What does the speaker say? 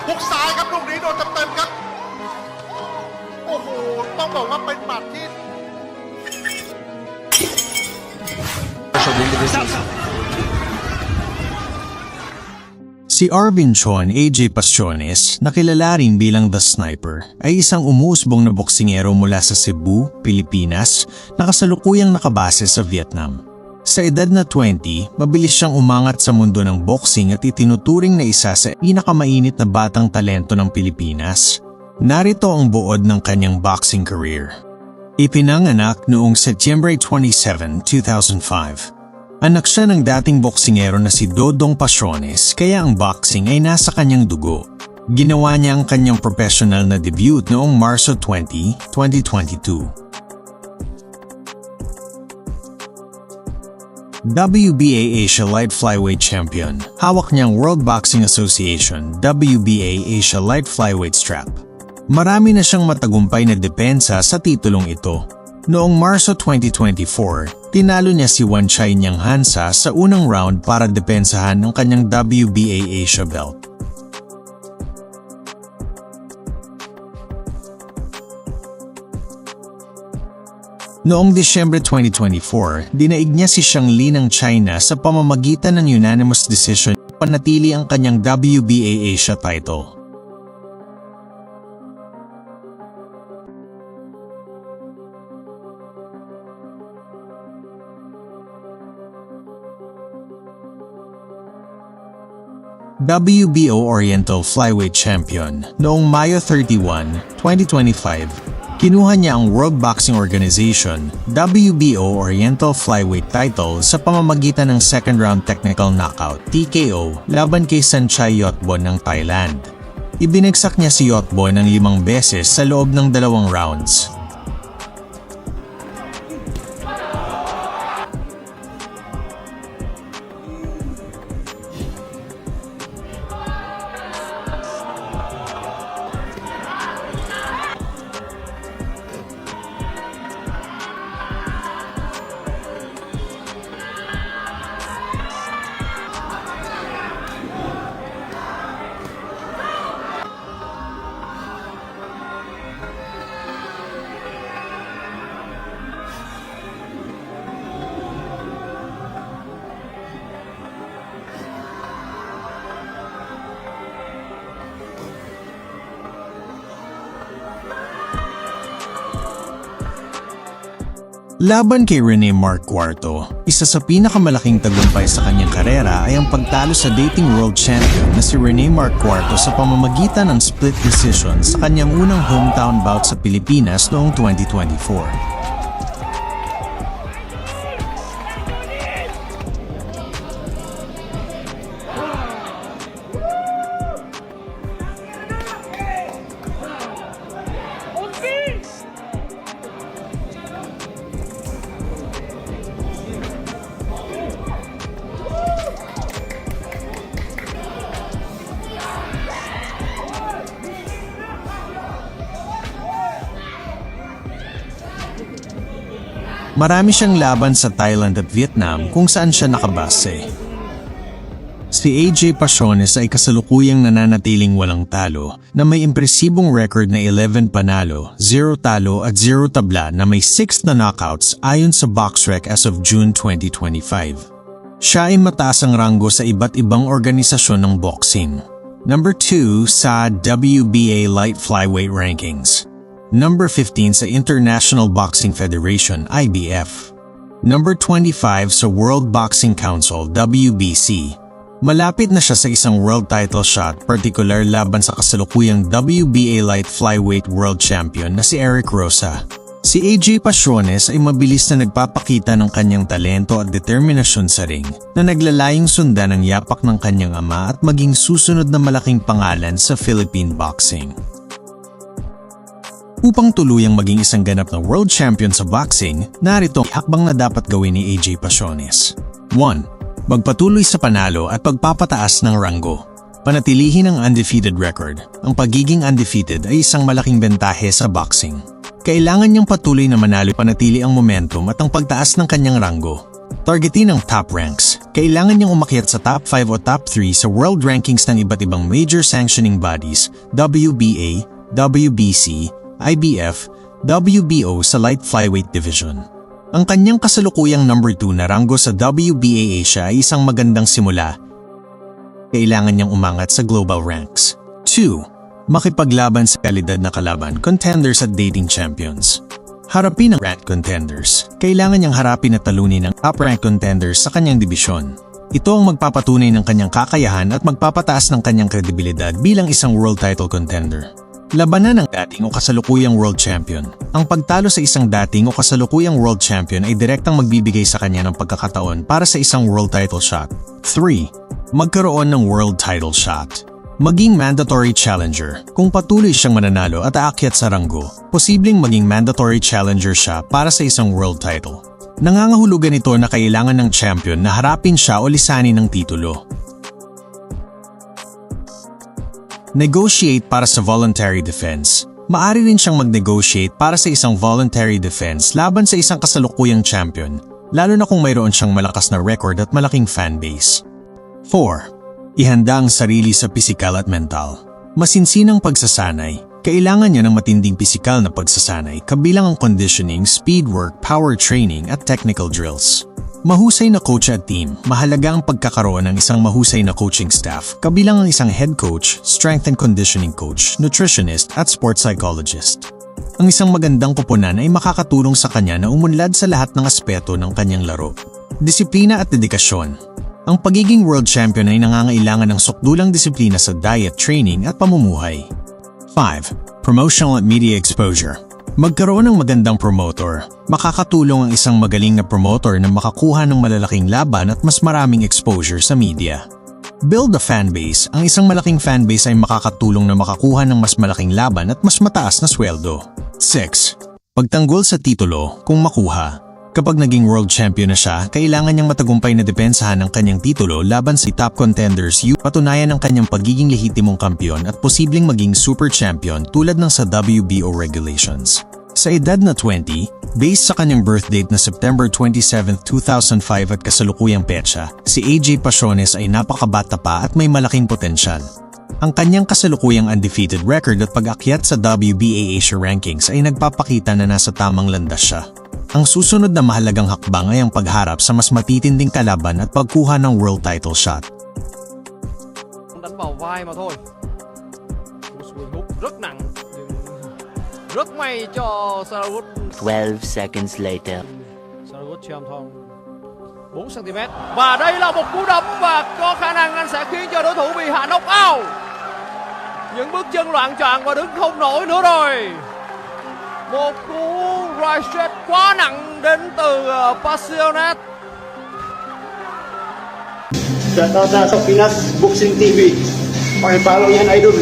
ฮุกซ้ายครับลูกนี้โดนเต็มๆครับโอ้โหต้องบอกว่าเป็นหมัดที่ Si Arvin Chon AJ Pastrones, na kilala rin bilang The Sniper, ay isang umuusbong na boksingero mula sa Cebu, Pilipinas, na kasalukuyang nakabase sa Vietnam. Sa edad na 20, mabilis siyang umangat sa mundo ng boxing at itinuturing na isa sa pinakamainit na batang talento ng Pilipinas. Narito ang buod ng kanyang boxing career. Ipinanganak noong September 27, 2005. Anak siya ng dating boksingero na si Dodong Pastrones, kaya ang boxing ay nasa kanyang dugo. Ginawa niya ang kanyang professional na debut noong Marso 20, 2022. WBA Asia Light Flyweight Champion. Hawak niyang World Boxing Association WBA Asia Light Flyweight Strap. Marami na siyang matagumpay na depensa sa titulong ito. Noong Marso 2024, tinalo niya si Wanchai Nyang Hansa sa unang round para depensahan ang kanyang WBA Asia belt. Noong Disyembre 2024, dinaig niya si Xiang Li ng China sa pamamagitan ng unanimous decision panatili ang kanyang WBA Asia title. WBO Oriental Flyweight Champion. Noong Mayo 31, 2025, kinuha niya ang World Boxing Organization WBO Oriental Flyweight title sa pamamagitan ng second round technical knockout TKO laban kay Saenchai Yotbon ng Thailand. Ibinagsak niya si Yotbon ng 5 beses sa loob ng 2 rounds. Laban kay Rene Mark IV, isa sa pinakamalaking tagumpay sa kanyang karera ay ang pagtalo sa dating world champion na si Rene Mark IV sa pamamagitan ng split decision sa kanyang unang hometown bout sa Pilipinas noong 2024. Marami siyang laban sa Thailand at Vietnam kung saan siya nakabase. Si AJ Pastrones ay kasalukuyang nananatiling walang talo na may impresibong record na 11 panalo, 0 talo at 0 tabla na may 6 na knockouts ayon sa BoxRec as of June 2025. Siya ay mataas ang ranggo sa iba't ibang organisasyon ng boxing. Number 2 sa WBA Light Flyweight Rankings. Number 15 sa International Boxing Federation IBF. Number 25 sa World Boxing Council WBC. Malapit na siya sa isang world title shot, particular laban sa kasalukuyang WBA Light Flyweight World Champion na si Eric Rosa. Si AJ Pastrones ay mabilis na nagpapakita ng kanyang talento at determinasyon sa ring na naglalayong sundan ang yapak ng kanyang ama at maging susunod na malaking pangalan sa Philippine boxing. Upang tuluyang maging isang ganap na world champion sa boxing, narito ang hakbang na dapat gawin ni AJ Pastrones. 1. Magpatuloy sa panalo at pagpapataas ng ranggo. Panatilihin ang undefeated record. Ang pagiging undefeated ay isang malaking bentahe sa boxing. Kailangan niyang patuloy na manalo, panatili ang momentum at ang pagtaas ng kanyang ranggo. Targetin ang top ranks. Kailangan niyang umakyat sa top 5 o top 3 sa world rankings ng iba't ibang major sanctioning bodies, WBA, WBC, IBF, WBO sa light flyweight division. Ang kanyang kasalukuyang number 2 na ranggo sa WBA Asia ay isang magandang simula. Kailangan niyang umangat sa global ranks. 2. Makipaglaban sa kalidad na kalaban, contenders at dating champions. Harapin ang rank contenders. Kailangan niyang harapin at talunin ang top-rank contenders sa kanyang dibisyon. Ito ang magpapatunay ng kanyang kakayahan at magpapataas ng kanyang kredibilidad bilang isang world title contender. Labanan ng dating o kasalukuyang world champion. Ang pagtalo sa isang dating o kasalukuyang world champion ay direktang magbibigay sa kanya ng pagkakataon para sa isang world title shot. 3. Magkaroon ng world title shot. Maging mandatory challenger. Kung patuloy siyang mananalo at aakyat sa ranggo, posibleng maging mandatory challenger siya para sa isang world title. Nangangahulugan ito na kailangan ng champion na harapin siya o lisanin ng titulo. Negotiate para sa voluntary defense. Maari rin siyang mag-negotiate para sa isang voluntary defense laban sa isang kasalukuyang champion, lalo na kung mayroon siyang malakas na record at malaking fanbase. 4. Ihanda ang sarili sa pisikal at mental. Masinsinang pagsasanay. Kailangan niya ng matinding pisikal na pagsasanay kabilang ang conditioning, speed work, power training at technical drills. Mahusay na coach at team. Mahalaga ang pagkakaroon ng isang mahusay na coaching staff kabilang ang isang head coach, strength and conditioning coach, nutritionist at sports psychologist. Ang isang magandang koponan ay makakatulong sa kanya na umunlad sa lahat ng aspeto ng kanyang laro. Disiplina at dedikasyon. Ang pagiging world champion ay nangangailangan ng sukdulang disiplina sa diet, training at pamumuhay. 5. Promotional at media exposure. Magkaroon ng magandang promoter. Makakatulong ang isang magaling na promoter na makakuha ng malalaking laban at mas maraming exposure sa media. Build a fanbase. Ang isang malaking fanbase ay makakatulong na makakuha ng mas malaking laban at mas mataas na sweldo. 6. Pagtanggol sa titulo kung makuha. Kapag naging world champion na siya, kailangan niyang matagumpay na depensahan ang kanyang titulo laban sa top contenders, patunayan ang kanyang pagiging lehitimong kampiyon at posibleng maging super champion tulad ng sa WBO regulations. Sa edad na 20, based sa kanyang birth date na September 27, 2005 at kasalukuyang petsa, si AJ Pasiones ay napakabata pa at may malaking potensyal. Ang kanyang kasalukuyang undefeated record at pag-akyat sa WBA Asia rankings ay nagpapakita na nasa tamang landas siya. Ang susunod na mahalagang hakbang ay ang pagharap sa mas matitinding kalaban at pagkuha ng world title shot. Đánh vào vai mà thôi. Một quyền hút rất nặng nhưng rất may cho Saragut. 12 seconds later. Saragut chạm thong 4 cm và đây là một cú đấm và có khả năng anh sẽ khiến cho đối thủ bị hạ knock out. Những bước chân loạn choạng và đứng không nổi nữa rồi. Một cú right straight quá nặng đến từ Pasiones. Shoutout na sa Pinas Boxing TV. Pakipollow yan, idol.